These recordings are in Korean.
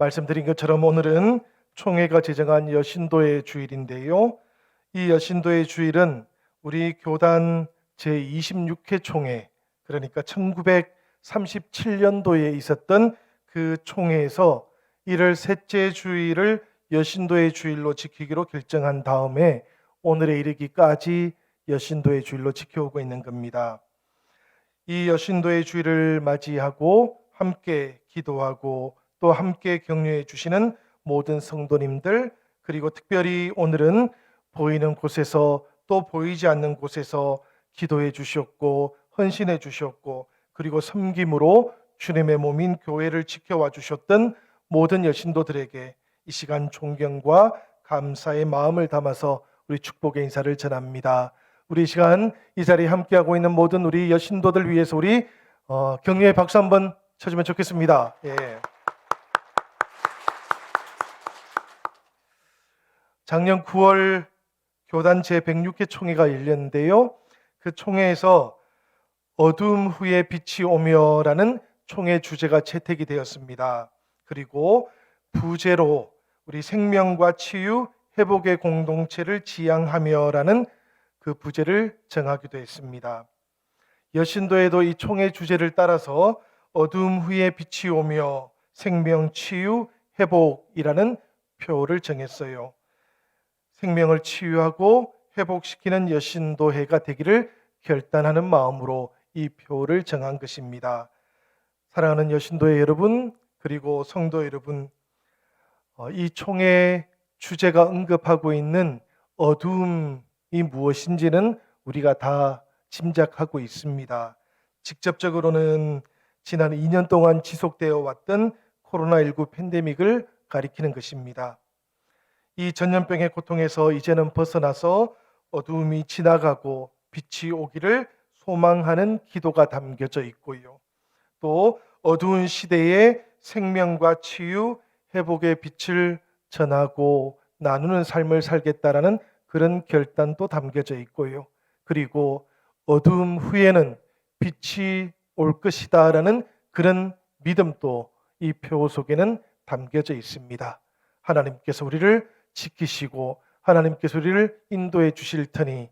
말씀드린 것처럼 오늘은 총회가 제정한 여신도의 주일인데요. 이 여신도의 주일은 우리 교단 제26회 총회, 그러니까 1937년도에 있었던 그 총회에서 1월 셋째 주일을 여신도의 주일로 지키기로 결정한 다음에 오늘에 이르기까지 여신도의 주일로 지켜오고 있는 겁니다. 이 여신도의 주일을 맞이하고 함께 기도하고 또 함께 격려해 주시는 모든 성도님들, 그리고 특별히 오늘은 보이는 곳에서 또 보이지 않는 곳에서 기도해 주셨고 헌신해 주셨고 그리고 섬김으로 주님의 몸인 교회를 지켜와 주셨던 모든 여신도들에게 이 시간 존경과 감사의 마음을 담아서 우리 축복의 인사를 전합니다. 우리 이 시간 이 자리에 함께하고 있는 모든 우리 여신도들 위해서 우리 격려의 박수 한번 쳐주면 좋겠습니다. 예. 작년 9월 교단 제106회 총회가 열렸는데요. 그 총회에서 어두움 후에 빛이 오며라는 총회 주제가 채택이 되었습니다. 그리고 부제로 우리 생명과 치유, 회복의 공동체를 지향하며라는 그 부제를 정하기도 했습니다. 여신도에도 이 총회 주제를 따라서 어두움 후에 빛이 오며 생명, 치유, 회복이라는 표를 정했어요. 생명을 치유하고 회복시키는 여신도회가 되기를 결단하는 마음으로 이 표를 정한 것입니다. 사랑하는 여신도회 여러분, 그리고 성도 여러분, 이 총회 주제가 언급하고 있는 어두움이 무엇인지는 우리가 다 짐작하고 있습니다. 직접적으로는 지난 2년 동안 지속되어 왔던 코로나19 팬데믹을 가리키는 것입니다. 이 전염병의 고통에서 이제는 벗어나서 어두움이 지나가고 빛이 오기를 소망하는 기도가 담겨져 있고요. 또 어두운 시대에 생명과 치유, 회복의 빛을 전하고 나누는 삶을 살겠다라는 그런 결단도 담겨져 있고요. 그리고 어두움 후에는 빛이 올 것이다라는 그런 믿음도 이 표 속에는 담겨져 있습니다. 하나님께서 우리를 지키시고 하나님께서 우리를 인도해 주실 터니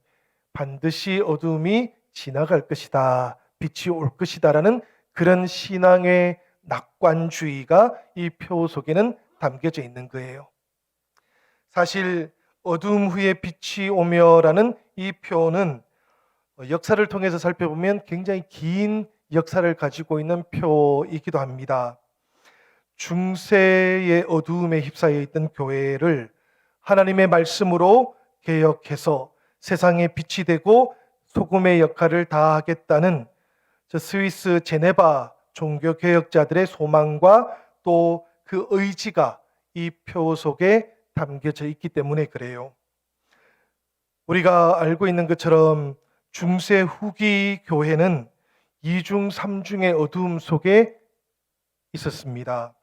반드시 어두움이 지나갈 것이다, 빛이 올 것이다라는 그런 신앙의 낙관주의가 이 표 속에는 담겨져 있는 거예요. 사실 어두움 후에 빛이 오며라는 이 표는 역사를 통해서 살펴보면 굉장히 긴 역사를 가지고 있는 표이기도 합니다. 중세의 어두움에 휩싸여 있던 교회를 하나님의 말씀으로 개혁해서 세상에 빛이 되고 소금의 역할을 다하겠다는 스위스 제네바 종교개혁자들의 소망과 또 그 의지가 이 표 속에 담겨져 있기 때문에 그래요. 우리가 알고 있는 것처럼 중세 후기 교회는 이중 삼중의 어두움 속에 있었습니다.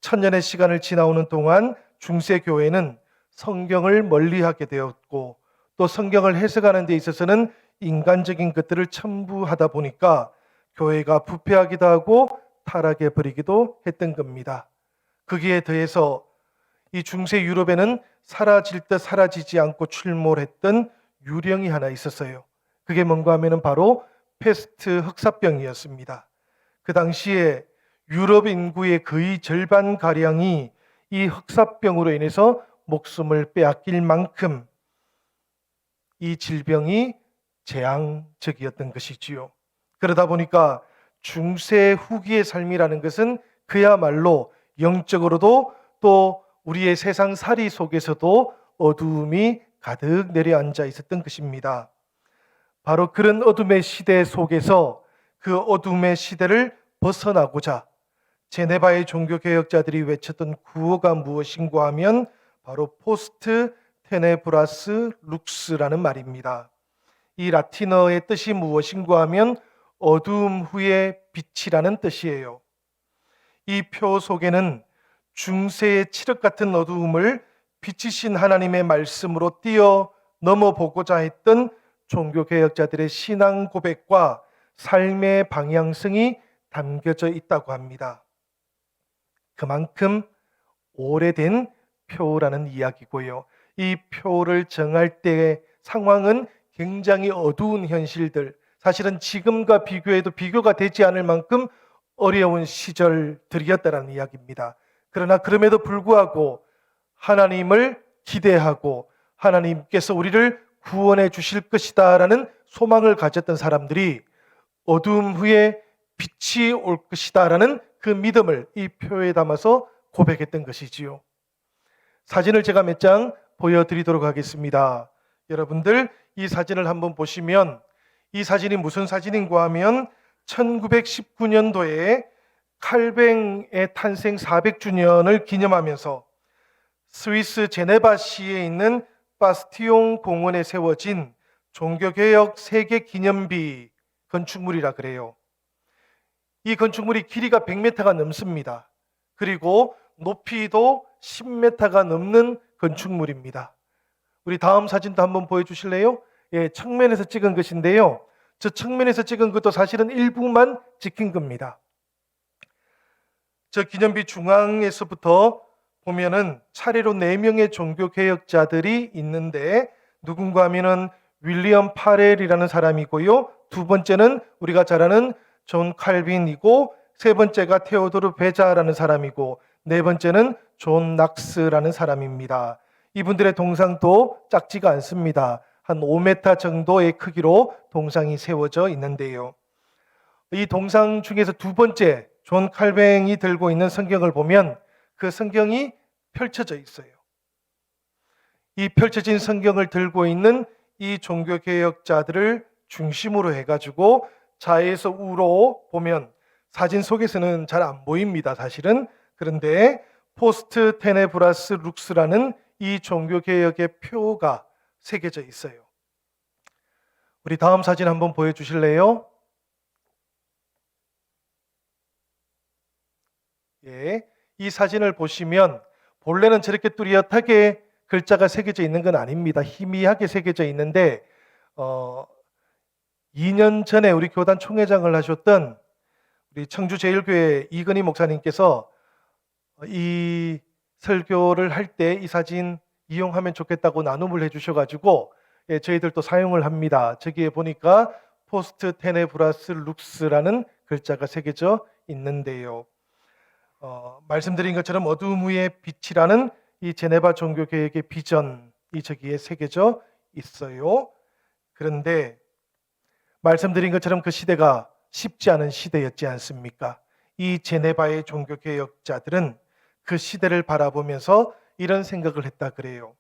천년의 시간을 지나오는 동안 중세 교회는 성경을 멀리하게 되었고 또 성경을 해석하는 데 있어서는 인간적인 것들을 첨부하다 보니까 교회가 부패하기도 하고 타락해 버리기도 했던 겁니다. 거기에 더해서 이 중세 유럽에는 사라질 듯 사라지지 않고 출몰했던 유령이 하나 있었어요. 그게 뭔가 하면은 바로 페스트 흑사병이었습니다. 그 당시에 유럽 인구의 거의 절반가량이 이 흑사병으로 인해서 목숨을 빼앗길 만큼 이 질병이 재앙적이었던 것이지요. 그러다 보니까 중세 후기의 삶이라는 것은 그야말로 영적으로도 또 우리의 세상살이 속에서도 어두움이 가득 내려앉아 있었던 것입니다. 바로 그런 어둠의 시대 속에서 그 어둠의 시대를 벗어나고자 제네바의 종교개혁자들이 외쳤던 구호가 무엇인가 하면 바로 포스트 테네브라스 룩스라는 말입니다. 이 라틴어의 뜻이 무엇인가 하면 어두움 후에 빛이라는 뜻이에요. 이 표 속에는 중세의 칠흑 같은 어두움을 빛이신 하나님의 말씀으로 뛰어넘어 보고자 했던 종교개혁자들의 신앙 고백과 삶의 방향성이 담겨져 있다고 합니다. 그만큼 오래된 표라는 이야기고요. 이 표를 정할 때의 상황은 굉장히 어두운 현실들, 사실은 지금과 비교해도 비교가 되지 않을 만큼 어려운 시절들이었다는 이야기입니다. 그러나 그럼에도 불구하고 하나님을 기대하고 하나님께서 우리를 구원해 주실 것이다라는 소망을 가졌던 사람들이 어두움 후에 빛이 올 것이다라는 그 믿음을 이 표에 담아서 고백했던 것이지요. 사진을 제가 몇 장 보여드리도록 하겠습니다. 여러분들 이 사진을 한번 보시면 이 사진이 무슨 사진인가 하면 1919년도에 칼뱅의 탄생 400주년을 기념하면서 스위스 제네바시에 있는 바스티용 공원에 세워진 종교개혁 세계 기념비 건축물이라 그래요. 이 건축물이 길이가 100m가 넘습니다. 그리고 높이도 10m가 넘는 건축물입니다. 우리 다음 사진도 한번 보여주실래요? 예, 측면에서 찍은 것인데요. 저 측면에서 찍은 것도 사실은 일부만 찍힌 겁니다. 저 기념비 중앙에서부터 보면은 차례로 4명의 종교개혁자들이 있는데 누군가 하면은 윌리엄 파렐이라는 사람이고요. 두 번째는 우리가 잘 아는 존 칼빈이고, 세 번째가 테오도르 베자라는 사람이고, 네 번째는 존 낙스라는 사람입니다. 이분들의 동상도 작지가 않습니다. 한 5m 정도의 크기로 동상이 세워져 있는데요. 이 동상 중에서 두 번째 존 칼뱅이 들고 있는 성경을 보면 그 성경이 펼쳐져 있어요. 이 펼쳐진 성경을 들고 있는 이 종교개혁자들을 중심으로 해가지고 좌에서 우로 보면 사진 속에서는 잘 안 보입니다, 사실은. 그런데 포스트 테네브라스 룩스라는 이 종교개혁의 표가 새겨져 있어요. 우리 다음 사진 한번 보여주실래요? 예, 이 사진을 보시면 본래는 저렇게 뚜렷하게 글자가 새겨져 있는 건 아닙니다. 희미하게 새겨져 있는데 2년 전에 우리 교단 총회장을 하셨던 우리 청주제일교회 이건희 목사님께서 이 설교를 할 때 이 사진 이용하면 좋겠다고 나눔을 해주셔가지고 저희들도 사용을 합니다. 저기에 보니까 포스트 테네브라스 룩스라는 글자가 새겨져 있는데요. 말씀드린 것처럼 어두움 위에 빛이라는 이 제네바 종교개혁의 비전이 저기에 새겨져 있어요. 그런데 말씀드린 것처럼 그 시대가 쉽지 않은 시대였지 않습니까? 이 제네바의 종교개혁자들은 그 시대를 바라보면서 이런 생각을 했다 그래요.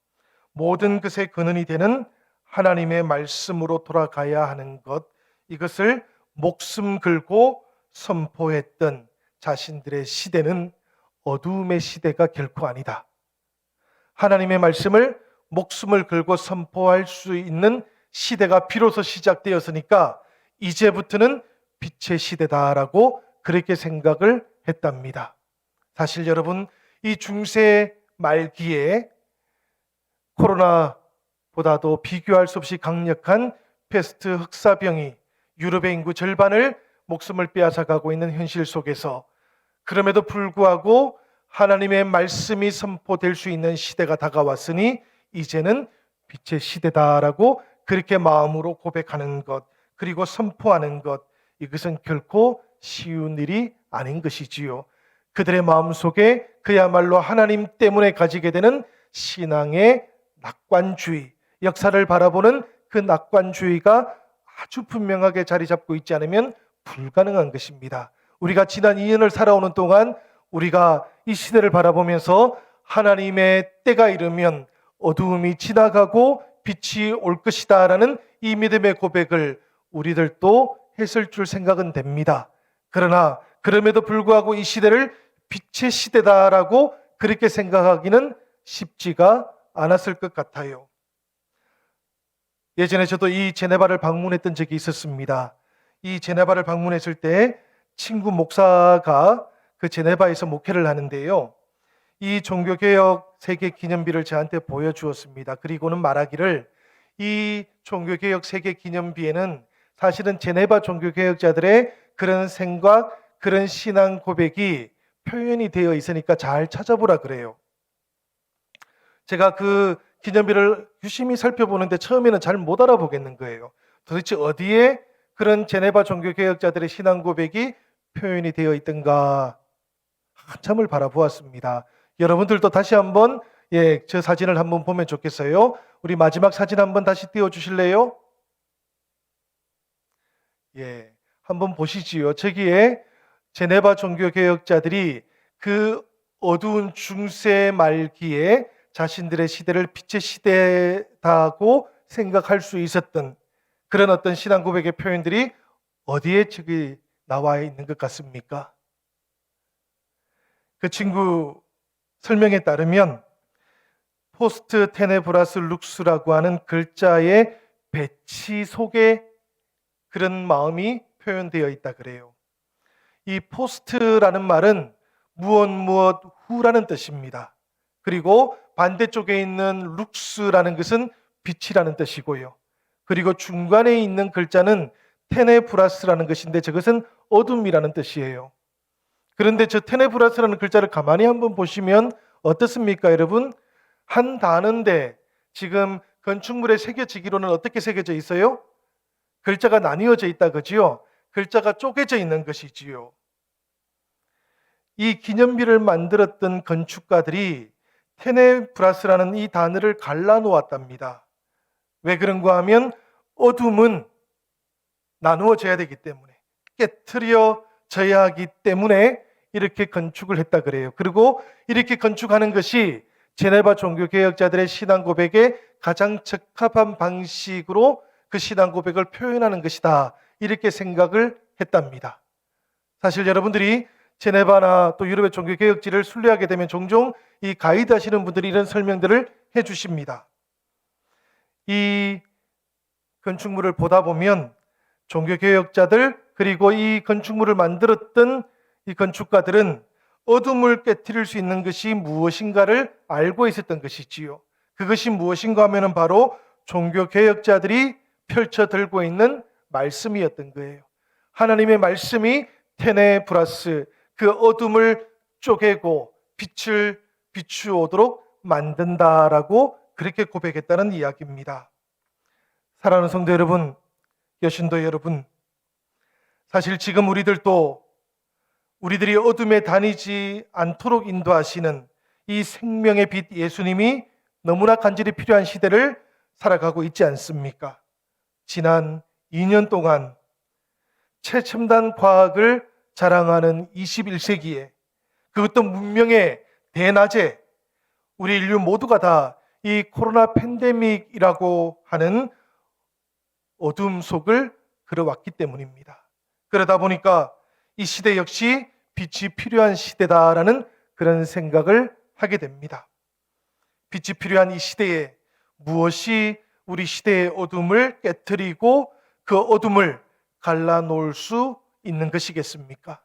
모든 것의 근원이 되는 하나님의 말씀으로 돌아가야 하는 것, 이것을 목숨 걸고 선포했던 자신들의 시대는 어두움의 시대가 결코 아니다. 하나님의 말씀을 목숨을 걸고 선포할 수 있는 시대가 비로소 시작되었으니까 이제부터는 빛의 시대다라고 그렇게 생각을 했답니다. 사실 여러분, 이 중세 말기에 코로나보다도 비교할 수 없이 강력한 페스트 흑사병이 유럽의 인구 절반을 목숨을 빼앗아가고 있는 현실 속에서 그럼에도 불구하고 하나님의 말씀이 선포될 수 있는 시대가 다가왔으니 이제는 빛의 시대다라고 그렇게 마음으로 고백하는 것, 그리고 선포하는 것, 이것은 결코 쉬운 일이 아닌 것이지요. 그들의 마음속에 그야말로 하나님 때문에 가지게 되는 신앙의 낙관주의, 역사를 바라보는 그 낙관주의가 아주 분명하게 자리 잡고 있지 않으면 불가능한 것입니다. 우리가 지난 2년을 살아오는 동안 우리가 이 시대를 바라보면서 하나님의 때가 이르면 어두움이 지나가고 빛이 올 것이다 라는 이 믿음의 고백을 우리들도 했을 줄 생각은 됩니다. 그러나 그럼에도 불구하고 이 시대를 빛의 시대다라고 그렇게 생각하기는 쉽지가 않았을 것 같아요. 예전에 저도 이 제네바를 방문했던 적이 있었습니다. 이 제네바를 방문했을 때 친구 목사가 그 제네바에서 목회를 하는데요. 이 종교개혁 세계 기념비를 저한테 보여주었습니다. 그리고는 말하기를 이 종교개혁 세계 기념비에는 사실은 제네바 종교개혁자들의 그런 생각, 그런 신앙 고백이 표현이 되어 있으니까 잘 찾아보라 그래요. 제가 그 기념비를 유심히 살펴보는데 처음에는 잘 못 알아보겠는 거예요. 도대체 어디에 그런 제네바 종교개혁자들의 신앙 고백이 표현이 되어 있던가 한참을 바라보았습니다. 여러분들도 다시 한번 저 사진을 한번 보면 좋겠어요. 우리 마지막 사진 한번 다시 띄워주실래요? 한번 보시지요. 저기에 제네바 종교개혁자들이 그 어두운 중세 말기에 자신들의 시대를 빛의 시대다고 생각할 수 있었던 그런 어떤 신앙 고백의 표현들이 어디에 저기 나와 있는 것 같습니까? 그 친구 설명에 따르면 포스트 테네브라스 룩스라고 하는 글자의 배치 속에 그런 마음이 표현되어 있다 그래요. 이 포스트라는 말은 무엇 후라는 뜻입니다. 그리고 반대쪽에 있는 룩스라는 것은 빛이라는 뜻이고요. 그리고 중간에 있는 글자는 테네브라스라는 것인데 저것은 어둠이라는 뜻이에요. 그런데 저 테네브라스라는 글자를 가만히 한번 보시면 어떻습니까, 여러분? 한 단어인데 지금 건축물에 새겨지기로는 어떻게 새겨져 있어요? 글자가 나뉘어져 있다 그지요? 글자가 쪼개져 있는 것이지요. 이 기념비를 만들었던 건축가들이 테네브라스라는 이 단어를 갈라놓았답니다. 왜 그런가 하면 어둠은 나누어져야 되기 때문에, 깨트려져야 하기 때문에 이렇게 건축을 했다 그래요. 그리고 이렇게 건축하는 것이 제네바 종교개혁자들의 신앙 고백에 가장 적합한 방식으로 그 신앙 고백을 표현하는 것이다, 이렇게 생각을 했답니다. 사실 여러분들이 제네바나 또 유럽의 종교개혁지를 순례하게 되면 종종 이 가이드 하시는 분들이 이런 설명들을 해주십니다. 이 건축물을 보다 보면 종교개혁자들 그리고 이 건축물을 만들었던 이 건축가들은 어둠을 깨트릴 수 있는 것이 무엇인가를 알고 있었던 것이지요. 그것이 무엇인가 하면 바로 종교개혁자들이 펼쳐 들고 있는 말씀이었던 거예요. 하나님의 말씀이 테네브라스, 그 어둠을 쪼개고 빛을 비추오도록 만든다라고 그렇게 고백했다는 이야기입니다. 사랑하는 성도 여러분, 여신도 여러분, 사실 지금 우리들이 어둠에 다니지 않도록 인도하시는 이 생명의 빛 예수님이 너무나 간절히 필요한 시대를 살아가고 있지 않습니까? 지난 2년 동안 최첨단 과학을 자랑하는 21세기에, 그것도 문명의 대낮에 우리 인류 모두가 다 이 코로나 팬데믹이라고 하는 어둠 속을 걸어왔기 때문입니다. 그러다 보니까 이 시대 역시 빛이 필요한 시대다라는 그런 생각을 하게 됩니다. 빛이 필요한 이 시대에 무엇이 우리 시대의 어둠을 깨트리고 그 어둠을 갈라놓을 수 있는 것이겠습니까?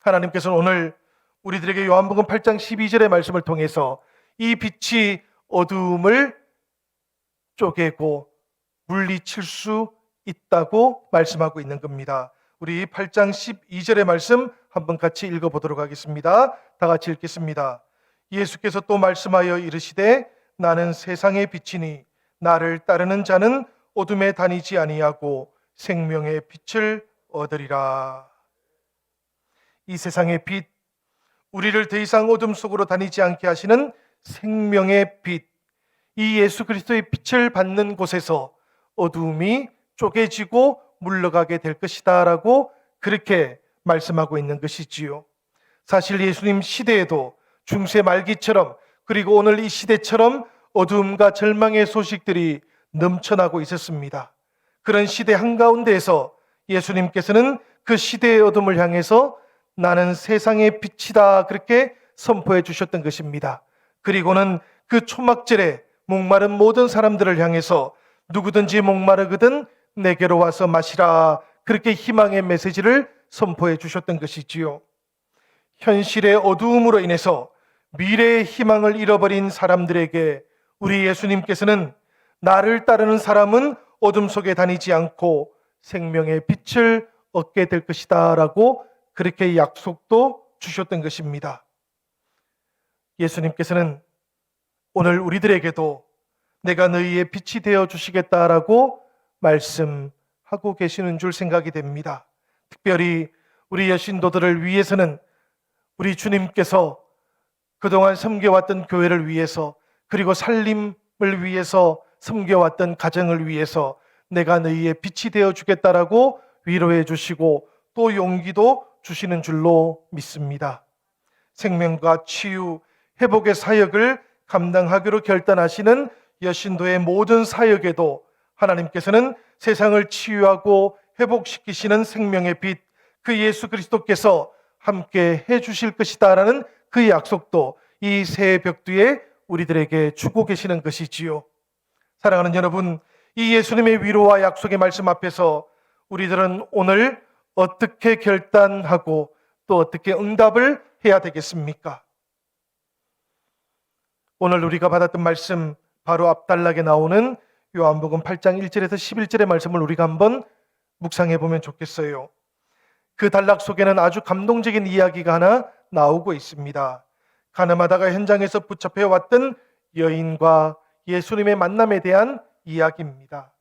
하나님께서는 오늘 우리들에게 요한복음 8장 12절의 말씀을 통해서 이 빛이 어둠을 쪼개고 물리칠 수 있다고 말씀하고 있는 겁니다. 우리 8장 12절의 말씀 한번 같이 읽어보도록 하겠습니다. 다 같이 읽겠습니다. 예수께서 또 말씀하여 이르시되 나는 세상의 빛이니 나를 따르는 자는 어둠에 다니지 아니하고 생명의 빛을 얻으리라. 이 세상의 빛, 우리를 더 이상 어둠 속으로 다니지 않게 하시는 생명의 빛, 이 예수 그리스도의 빛을 받는 곳에서 어둠이 쪼개지고 물러가게 될 것이다 라고 그렇게 말씀하고 있는 것이지요. 사실 예수님 시대에도 중세 말기처럼, 그리고 오늘 이 시대처럼 어둠과 절망의 소식들이 넘쳐나고 있었습니다. 그런 시대 한가운데에서 예수님께서는 그 시대의 어둠을 향해서 나는 세상의 빛이다, 그렇게 선포해 주셨던 것입니다. 그리고는 그 초막절에 목마른 모든 사람들을 향해서 누구든지 목마르거든 내게로 와서 마시라, 그렇게 희망의 메시지를 선포해 주셨던 것이지요. 현실의 어두움으로 인해서 미래의 희망을 잃어버린 사람들에게 우리 예수님께서는 나를 따르는 사람은 어둠 속에 다니지 않고 생명의 빛을 얻게 될 것이다 라고 그렇게 약속도 주셨던 것입니다. 예수님께서는 오늘 우리들에게도 내가 너희의 빛이 되어 주시겠다라고 말씀하고 계시는 줄 생각이 됩니다. 특별히 우리 여신도들을 위해서는 우리 주님께서 그동안 섬겨왔던 교회를 위해서, 그리고 살림을 위해서 섬겨왔던 가정을 위해서 내가 너희의 빛이 되어 주겠다라고 위로해 주시고 또 용기도 주시는 줄로 믿습니다. 생명과 치유, 회복의 사역을 감당하기로 결단하시는 여신도의 모든 사역에도 하나님께서는 세상을 치유하고 회복시키시는 생명의 빛, 그 예수 그리스도께서 함께 해주실 것이다라는 그 약속도 이 새 벽두에 우리들에게 주고 계시는 것이지요. 사랑하는 여러분, 이 예수님의 위로와 약속의 말씀 앞에서 우리들은 오늘 어떻게 결단하고 또 어떻게 응답을 해야 되겠습니까? 오늘 우리가 받았던 말씀 바로 앞단락에 나오는 요한복음 8장 1절에서 11절의 말씀을 우리가 한번 묵상해 보면 좋겠어요. 그 단락 속에는 아주 감동적인 이야기가 하나 나오고 있습니다. 가늠하다가 현장에서 붙잡혀 왔던 여인과 예수님의 만남에 대한 이야기입니다.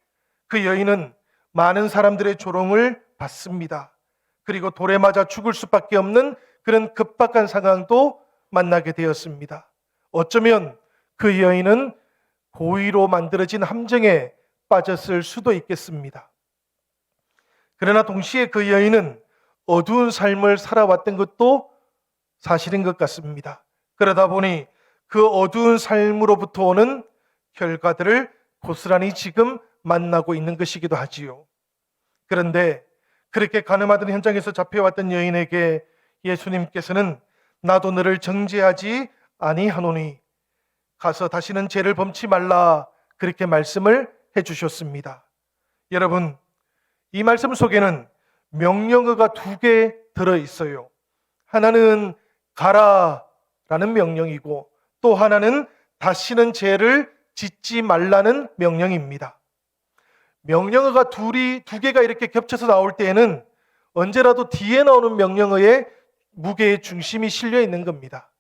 그 여인은 많은 사람들의 조롱을 받습니다. 그리고 돌에 맞아 죽을 수밖에 없는 그런 급박한 상황도 만나게 되었습니다. 어쩌면 그 여인은 고의로 만들어진 함정에 빠졌을 수도 있겠습니다. 그러나 동시에 그 여인은 어두운 삶을 살아왔던 것도 사실인 것 같습니다. 그러다 보니 그 어두운 삶으로부터 오는 결과들을 고스란히 지금 만나고 있는 것이기도 하지요. 그런데 그렇게 가늠하던 현장에서 잡혀왔던 여인에게 예수님께서는 나도 너를 정죄하지 아니하노니 가서 다시는 죄를 범치 말라, 그렇게 말씀을 해주셨습니다. 여러분, 이 말씀 속에는 명령어가 2개 들어있어요. 하나는 가라라는 명령이고 또 하나는 다시는 죄를 짓지 말라는 명령입니다. 명령어가 2개가 이렇게 겹쳐서 나올 때에는 언제라도 뒤에 나오는 명령어에 무게의 중심이 실려 있는 겁니다.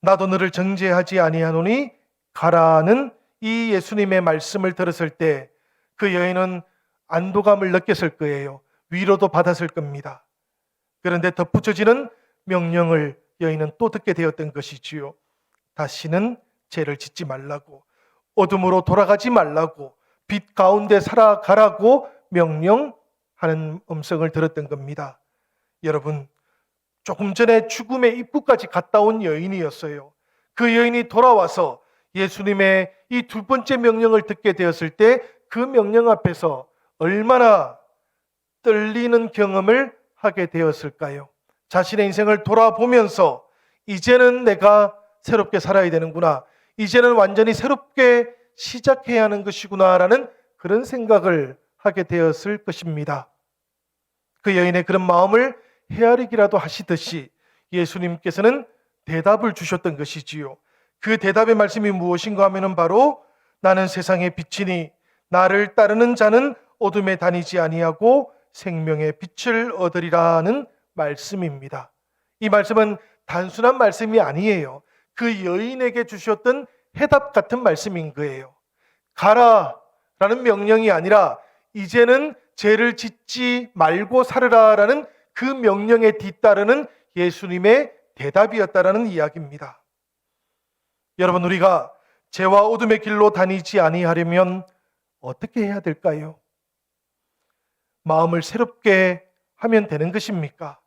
나도 너를 정죄하지 아니하노니 가라는 이 예수님의 말씀을 들었을 때 그 여인은 안도감을 느꼈을 거예요. 위로도 받았을 겁니다. 그런데 덧붙여지는 명령을 여인은 또 듣게 되었던 것이지요. 다시는 죄를 짓지 말라고, 어둠으로 돌아가지 말라고, 빛 가운데 살아가라고 명령하는 음성을 들었던 겁니다. 여러분, 조금 전에 죽음의 입구까지 갔다 온 여인이었어요. 그 여인이 돌아와서 예수님의 이 2번째 명령을 듣게 되었을 때 그 명령 앞에서 얼마나 떨리는 경험을 하게 되었을까요? 자신의 인생을 돌아보면서 이제는 내가 새롭게 살아야 되는구나, 이제는 완전히 새롭게 시작해야 하는 것이구나라는 그런 생각을 하게 되었을 것입니다. 그 여인의 그런 마음을 헤아리기라도 하시듯이 예수님께서는 대답을 주셨던 것이지요. 그 대답의 말씀이 무엇인가 하면은 바로 나는 세상의 빛이니 나를 따르는 자는 어둠에 다니지 아니하고 생명의 빛을 얻으리라는 말씀입니다. 이 말씀은 단순한 말씀이 아니에요. 그 여인에게 주셨던 해답 같은 말씀인 거예요. 가라라는 명령이 아니라 이제는 죄를 짓지 말고 살으라라는 그 명령에 뒤따르는 예수님의 대답이었다라는 이야기입니다. 여러분, 우리가 죄와 어둠의 길로 다니지 아니하려면 어떻게 해야 될까요? 마음을 새롭게 하면 되는 것입니까?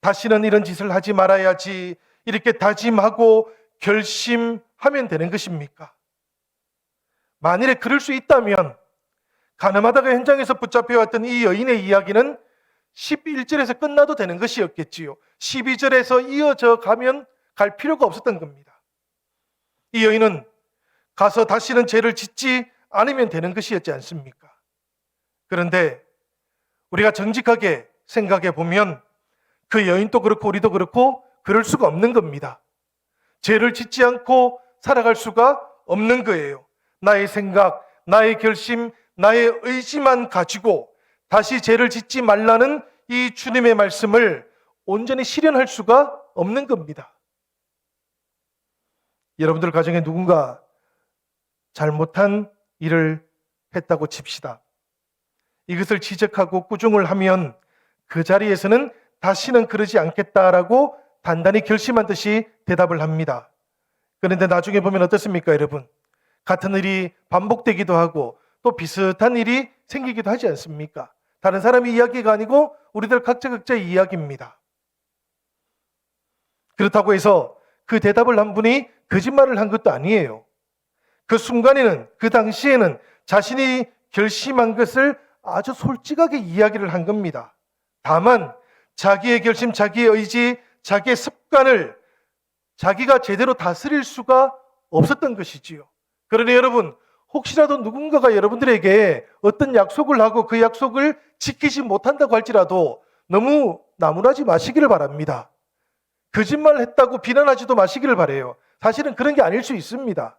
다시는 이런 짓을 하지 말아야지, 이렇게 다짐하고 결심하면 되는 것입니까? 만일에 그럴 수 있다면 가늠하다가 현장에서 붙잡혀왔던 이 여인의 이야기는 11절에서 끝나도 되는 것이었겠지요. 12절에서 이어져 가면 갈 필요가 없었던 겁니다. 이 여인은 가서 다시는 죄를 짓지 않으면 되는 것이었지 않습니까? 그런데 우리가 정직하게 생각해 보면 그 여인도 그렇고 우리도 그렇고 그럴 수가 없는 겁니다. 죄를 짓지 않고 살아갈 수가 없는 거예요. 나의 생각, 나의 결심, 나의 의지만 가지고 다시 죄를 짓지 말라는 이 주님의 말씀을 온전히 실현할 수가 없는 겁니다. 여러분들 가정에 누군가 잘못한 일을 했다고 칩시다. 이것을 지적하고 꾸중을 하면 그 자리에서는 다시는 그러지 않겠다라고 단단히 결심한 듯이 대답을 합니다. 그런데 나중에 보면 어떻습니까, 여러분? 같은 일이 반복되기도 하고 또 비슷한 일이 생기기도 하지 않습니까? 다른 사람의 이야기가 아니고 우리들 각자의 이야기입니다. 그렇다고 해서 그 대답을 한 분이 거짓말을 한 것도 아니에요. 그 순간에는, 그 당시에는 자신이 결심한 것을 아주 솔직하게 이야기를 한 겁니다. 다만 자기의 결심, 자기의 의지, 자기의 습관을 자기가 제대로 다스릴 수가 없었던 것이지요. 그러니 여러분, 혹시라도 누군가가 여러분들에게 어떤 약속을 하고 그 약속을 지키지 못한다고 할지라도 너무 나무라지 마시기를 바랍니다. 거짓말 했다고 비난하지도 마시기를 바라요. 사실은 그런 게 아닐 수 있습니다.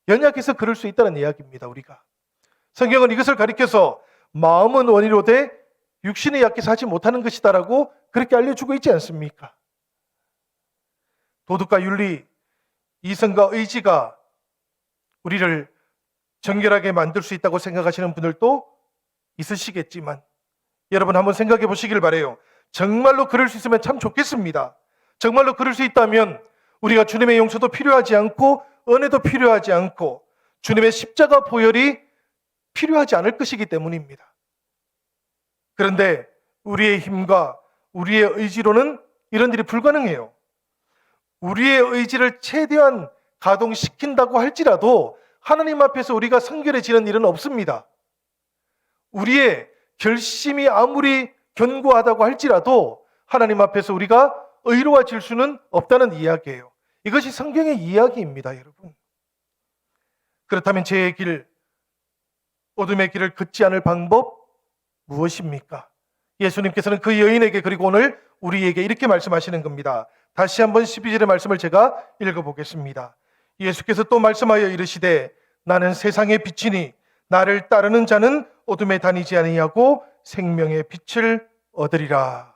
연약해서 그럴 수 있다는 이야기입니다. 우리가 성경은 이것을 가리켜서 마음은 원이로되 육신이 약해서 하지 못하는 것이다라고 그렇게 알려주고 있지 않습니까? 도덕과 윤리, 이성과 의지가 우리를 정결하게 만들 수 있다고 생각하시는 분들도 있으시겠지만 여러분 한번 생각해 보시길 바라요. 정말로 그럴 수 있으면 참 좋겠습니다. 정말로 그럴 수 있다면 우리가 주님의 용서도 필요하지 않고 은혜도 필요하지 않고 주님의 십자가 보혈이 필요하지 않을 것이기 때문입니다. 그런데 우리의 힘과 우리의 의지로는 이런 일이 불가능해요. 우리의 의지를 최대한 가동시킨다고 할지라도 하나님 앞에서 우리가 성결해지는 일은 없습니다. 우리의 결심이 아무리 견고하다고 할지라도 하나님 앞에서 우리가 의로워질 수는 없다는 이야기예요. 이것이 성경의 이야기입니다, 여러분. 그렇다면 제 길, 어둠의 길을 걷지 않을 방법 무엇입니까? 예수님께서는 그 여인에게 그리고 오늘 우리에게 이렇게 말씀하시는 겁니다. 다시 한번 12절의 말씀을 제가 읽어보겠습니다. 예수께서 또 말씀하여 이르시되 나는 세상의 빛이니 나를 따르는 자는 어둠에 다니지 아니하고 생명의 빛을 얻으리라.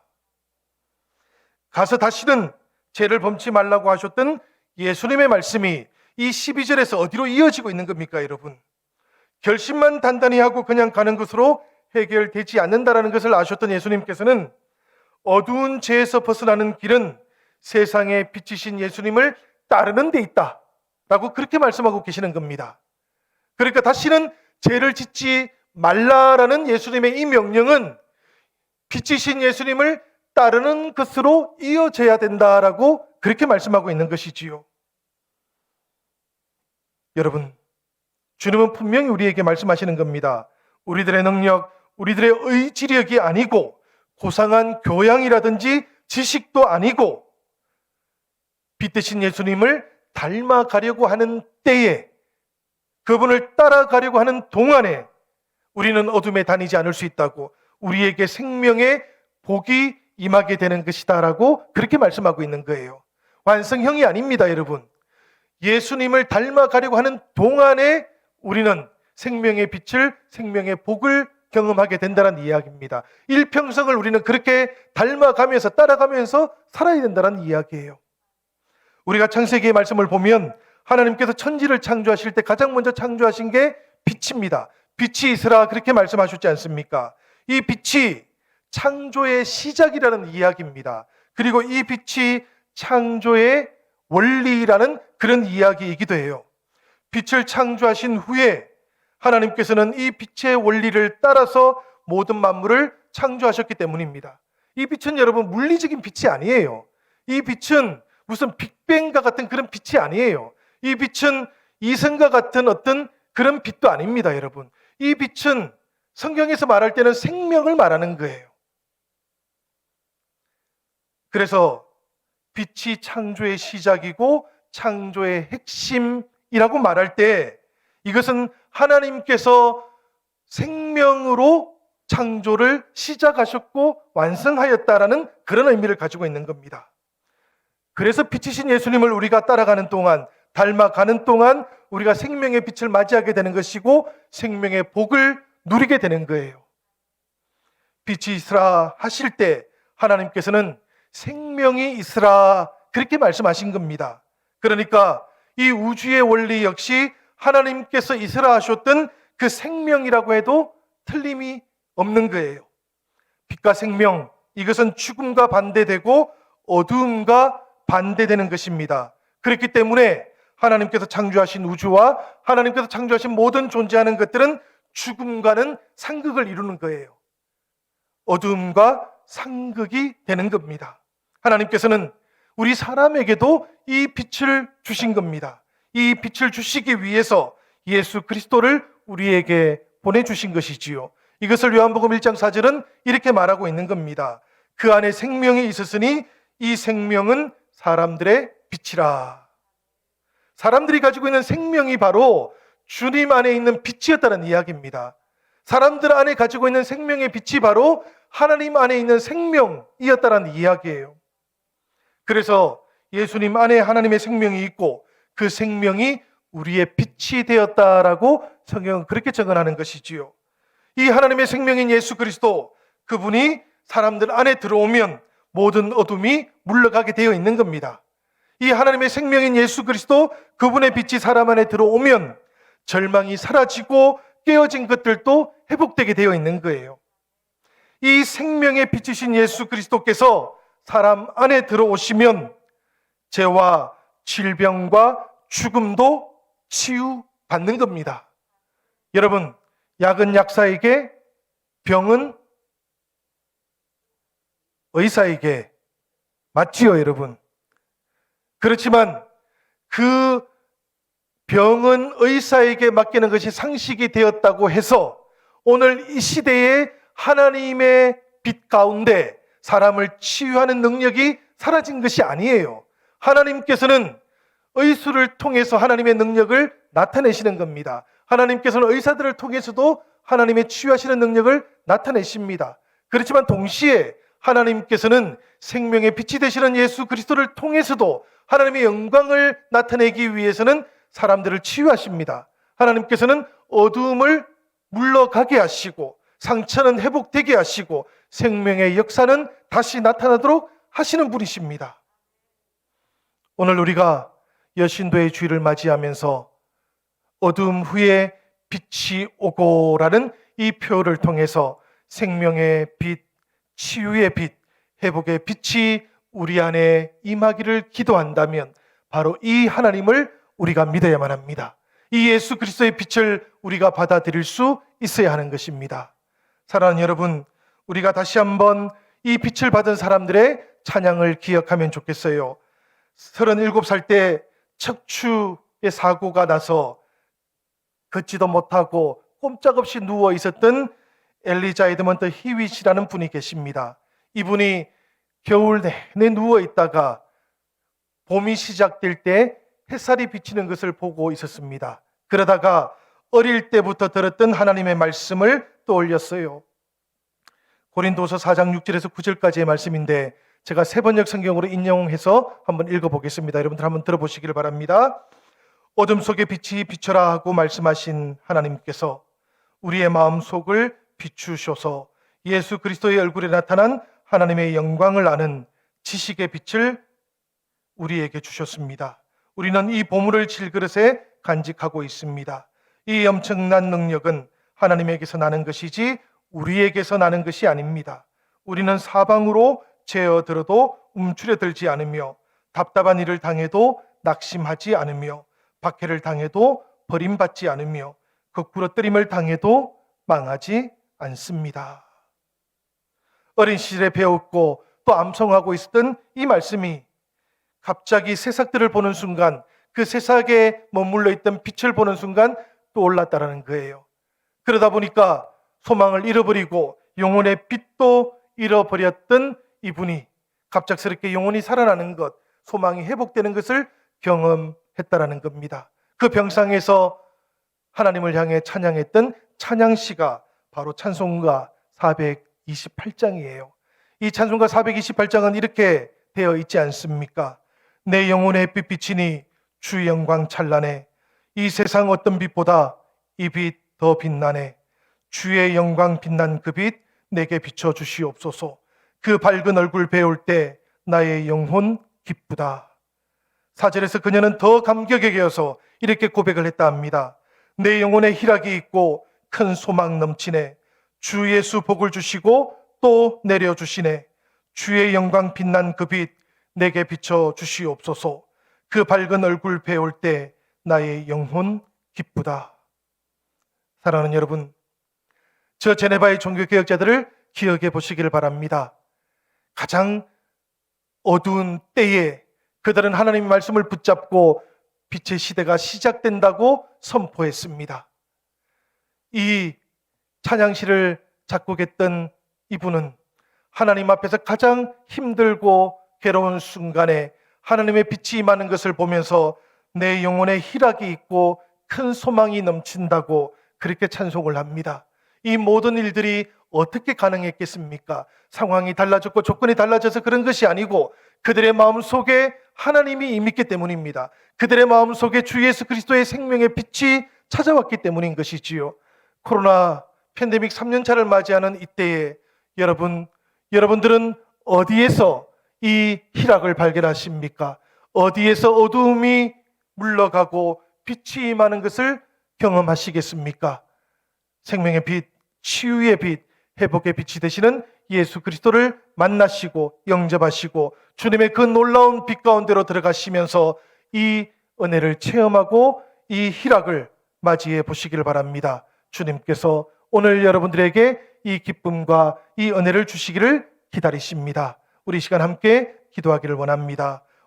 가서 다시는 죄를 범치 말라고 하셨던 예수님의 말씀이 이 12절에서 어디로 이어지고 있는 겁니까, 여러분? 결심만 단단히 하고 그냥 가는 것으로 해결되지 않는다라는 것을 아셨던 예수님께서는 어두운 죄에서 벗어나는 길은 세상의 빛이신 예수님을 따르는 데 있다 라고 그렇게 말씀하고 계시는 겁니다. 그러니까 다시는 죄를 짓지 말라라는 예수님의 이 명령은 빛이신 예수님을 따르는 것으로 이어져야 된다라고 그렇게 말씀하고 있는 것이지요. 여러분, 주님은 분명히 우리에게 말씀하시는 겁니다. 우리들의 능력, 우리들의 의지력이 아니고 고상한 교양이라든지 지식도 아니고 빛 대신 예수님을 닮아가려고 하는 때에, 그분을 따라가려고 하는 동안에 우리는 어둠에 다니지 않을 수 있다고, 우리에게 생명의 복이 임하게 되는 것이다라고 그렇게 말씀하고 있는 거예요. 완성형이 아닙니다, 여러분. 예수님을 닮아가려고 하는 동안에 우리는 생명의 빛을, 생명의 복을 경험하게 된다는 이야기입니다. 일평생을 우리는 그렇게 닮아가면서 따라가면서 살아야 된다는 이야기예요. 우리가 창세기의 말씀을 보면 하나님께서 천지를 창조하실 때 가장 먼저 창조하신 게 빛입니다. 빛이 있으라 그렇게 말씀하셨지 않습니까? 이 빛이 창조의 시작이라는 이야기입니다. 그리고 이 빛이 창조의 원리라는 그런 이야기이기도 해요. 빛을 창조하신 후에 하나님께서는 이 빛의 원리를 따라서 모든 만물을 창조하셨기 때문입니다. 이 빛은 여러분 물리적인 빛이 아니에요. 이 빛은 무슨 빅뱅과 같은 그런 빛이 아니에요. 이 빛은 이성과 같은 어떤 그런 빛도 아닙니다, 여러분. 이 빛은 성경에서 말할 때는 생명을 말하는 거예요. 그래서 빛이 창조의 시작이고 창조의 핵심이라고 말할 때 이것은 하나님께서 생명으로 창조를 시작하셨고 완성하였다라는 그런 의미를 가지고 있는 겁니다. 그래서 빛이신 예수님을 우리가 따라가는 동안, 닮아가는 동안 우리가 생명의 빛을 맞이하게 되는 것이고 생명의 복을 누리게 되는 거예요. 빛이 있으라 하실 때 하나님께서는 생명이 있으라 그렇게 말씀하신 겁니다. 그러니까 이 우주의 원리 역시 하나님께서 이스라하셨던 그 생명이라고 해도 틀림이 없는 거예요. 빛과 생명, 이것은 죽음과 반대되고 어두움과 반대되는 것입니다. 그렇기 때문에 하나님께서 창조하신 우주와 하나님께서 창조하신 모든 존재하는 것들은 죽음과는 상극을 이루는 거예요. 어두움과 상극이 되는 겁니다. 하나님께서는 우리 사람에게도 이 빛을 주신 겁니다. 이 빛을 주시기 위해서 예수 그리스도를 우리에게 보내주신 것이지요. 이것을 요한복음 1장 4절은 이렇게 말하고 있는 겁니다. 그 안에 생명이 있었으니 이 생명은 사람들의 빛이라. 사람들이 가지고 있는 생명이 바로 주님 안에 있는 빛이었다는 이야기입니다. 사람들 안에 가지고 있는 생명의 빛이 바로 하나님 안에 있는 생명이었다는 이야기예요. 그래서 예수님 안에 하나님의 생명이 있고 그 생명이 우리의 빛이 되었다라고 성경은 그렇게 증언하는 것이지요. 이 하나님의 생명인 예수 그리스도, 그분이 사람들 안에 들어오면 모든 어둠이 물러가게 되어 있는 겁니다. 이 하나님의 생명인 예수 그리스도, 그분의 빛이 사람 안에 들어오면 절망이 사라지고 깨어진 것들도 회복되게 되어 있는 거예요. 이 생명의 빛이신 예수 그리스도께서 사람 안에 들어오시면 죄와 질병과 죽음도 치유받는 겁니다. 여러분, 약은 약사에게, 병은 의사에게 맞지요, 여러분? 그렇지만 그 병은 의사에게 맡기는 것이 상식이 되었다고 해서 오늘 이 시대에 하나님의 빛 가운데 사람을 치유하는 능력이 사라진 것이 아니에요. 하나님께서는 의술을 통해서 하나님의 능력을 나타내시는 겁니다. 하나님께서는 의사들을 통해서도 하나님의 치유하시는 능력을 나타내십니다. 그렇지만 동시에 하나님께서는 생명의 빛이 되시는 예수 그리스도를 통해서도 하나님의 영광을 나타내기 위해서는 사람들을 치유하십니다. 하나님께서는 어두움을 물러가게 하시고 상처는 회복되게 하시고 생명의 역사는 다시 나타나도록 하시는 분이십니다. 오늘 우리가 여신도의 주일을 맞이하면서 어두움 후에 빛이 오고라는 이 표를 통해서 생명의 빛, 치유의 빛, 회복의 빛이 우리 안에 임하기를 기도한다면 바로 이 하나님을 우리가 믿어야만 합니다. 이 예수 그리스도의 빛을 우리가 받아들일 수 있어야 하는 것입니다. 사랑하는 여러분, 우리가 다시 한번 이 빛을 받은 사람들의 찬양을 기억하면 좋겠어요. 37살 때 척추의 사고가 나서 걷지도 못하고 꼼짝없이 누워 있었던 엘리자 에드먼트 히윗이라는 분이 계십니다. 이분이 겨울 내내 누워 있다가 봄이 시작될 때 햇살이 비치는 것을 보고 있었습니다. 그러다가 어릴 때부터 들었던 하나님의 말씀을 떠올렸어요. 고린도서 4장 6절에서 9절까지의 말씀인데 제가 세번역 성경으로 인용해서 한번 읽어보겠습니다. 여러분들 한번 들어보시기를 바랍니다. 어둠 속에 빛이 비춰라 하고 말씀하신 하나님께서 우리의 마음속을 비추셔서 예수 그리스도의 얼굴에 나타난 하나님의 영광을 아는 지식의 빛을 우리에게 주셨습니다. 우리는 이 보물을 질그릇에 간직하고 있습니다. 이 엄청난 능력은 하나님에게서 나는 것이지 우리에게서 나는 것이 아닙니다. 우리는 사방으로 제어들어도 움츠려들지 않으며 답답한 일을 당해도 낙심하지 않으며 박해를 당해도 버림받지 않으며 거꾸러뜨림을 당해도 망하지 않습니다. 어린 시절에 배웠고 또 암송하고 있었던 이 말씀이 갑자기 새싹들을 보는 순간, 그 새싹에 머물러 있던 빛을 보는 순간 떠올랐다라는 거예요. 그러다 보니까 소망을 잃어버리고 영혼의 빛도 잃어버렸던 이분이 갑작스럽게 영혼이 살아나는 것, 소망이 회복되는 것을 경험했다라는 겁니다. 그 병상에서 하나님을 향해 찬양했던 찬양시가 바로 찬송가 428장이에요. 이 찬송가 428장은 이렇게 되어 있지 않습니까? 내 영혼의 햇빛 비치니 주의 영광 찬란해. 이 세상 어떤 빛보다 이 빛 더 빛나네. 주의 영광 빛난 그 빛 내게 비춰 주시옵소서. 그 밝은 얼굴 배울 때 나의 영혼 기쁘다. 4절에서 그녀는 더 감격에 겨서 이렇게 고백을 했다 합니다. 내 영혼에 희락이 있고 큰 소망 넘치네. 주 예수 복을 주시고 또 내려주시네. 주의 영광 빛난 그 빛 내게 비춰 주시옵소서. 그 밝은 얼굴 배울 때 나의 영혼 기쁘다. 사랑하는 여러분, 저 제네바의 종교개혁자들을 기억해 보시기를 바랍니다. 가장 어두운 때에 그들은 하나님의 말씀을 붙잡고 빛의 시대가 시작된다고 선포했습니다. 이 찬양시를 작곡했던 이분은 하나님 앞에서 가장 힘들고 괴로운 순간에 하나님의 빛이 임하는 것을 보면서 내 영혼에 희락이 있고 큰 소망이 넘친다고 그렇게 찬송을 합니다. 이 모든 일들이 어떻게 가능했겠습니까? 상황이 달라졌고 조건이 달라져서 그런 것이 아니고 그들의 마음속에 하나님이 임했기 때문입니다. 그들의 마음속에 주 예수 그리스도의 생명의 빛이 찾아왔기 때문인 것이지요. 코로나 팬데믹 3년차를 맞이하는 이때에 여러분들은 어디에서 이 희락을 발견하십니까? 어디에서 어두움이 물러가고 빛이 임하는 것을 경험하시겠습니까? 생명의 빛, 치유의 빛, 회복의 빛이 되시는 예수 그리스도를 만나시고 영접하시고 주님의 그 놀라운 빛 가운데로 들어가시면서 이 은혜를 체험하고 이 희락을 맞이해 보시기를 바랍니다. 주님께서 오늘 여러분들에게 이 기쁨과 이 은혜를 주시기를 기다리십니다. 우리 시간 함께 기도하기를 원합니다.